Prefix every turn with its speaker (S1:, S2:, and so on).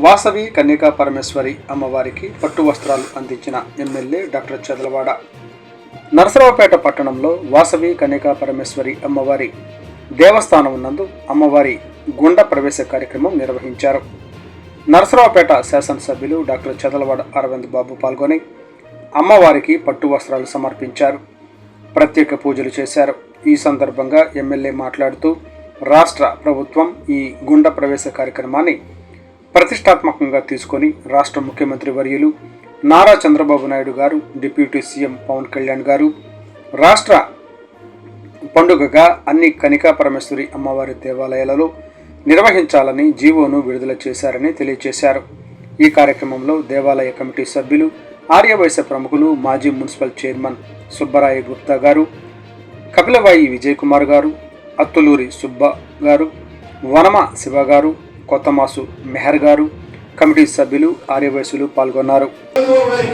S1: వాసవి కన్యకా పరమేశ్వరి అమ్మవారికి పట్టు వస్త్రాలు అందించిన ఎమ్మెల్యే డాక్టర్ చదలవాడ. నరసరావుపేట పట్టణంలో వాసవి కన్యకా పరమేశ్వరి అమ్మవారి దేవస్థానం నందు అమ్మవారి గుండ ప్రవేశ కార్యక్రమం నిర్వహించారు. నరసరావుపేట శాసనసభ్యులు డాక్టర్ చదలవాడ అరవింద్ బాబు పాల్గొని అమ్మవారికి పట్టు వస్త్రాలు సమర్పించారు. ప్రత్యేక పూజలు చేశారు. ఈ సందర్భంగా ఎమ్మెల్యే మాట్లాడుతూ రాష్ట్ర ప్రభుత్వం ఈ గుండ ప్రవేశ కార్యక్రమాన్ని ప్రతిష్టాత్మకంగా తీసుకొని రాష్ట్ర ముఖ్యమంత్రి వర్యులు నారా చంద్రబాబు నాయుడు గారు, డిప్యూటీ సీఎం పవన్ కళ్యాణ్ గారు రాష్ట్ర పండుగగా అన్ని కన్యకా పరమేశ్వరి అమ్మవారి దేవాలయాలలో నిర్వహించాలని జీవోను విడుదల చేశారని తెలియజేశారు. ఈ కార్యక్రమంలో దేవాలయ కమిటీ సభ్యులు, ఆర్యవైశ్య ప్రముఖులు, మాజీ మున్సిపల్ చైర్మన్ సుబ్బరాయ గుప్తా గారు, కపిలవాయి విజయ్ కుమార్ గారు, అత్తులూరి సుబ్బ గారు, వనమ శివ గారు, కొత్తమాసు మెహర్ గారు, కమిటీ సభ్యులు, ఆర్యవైశ్యులు పాల్గొన్నారు.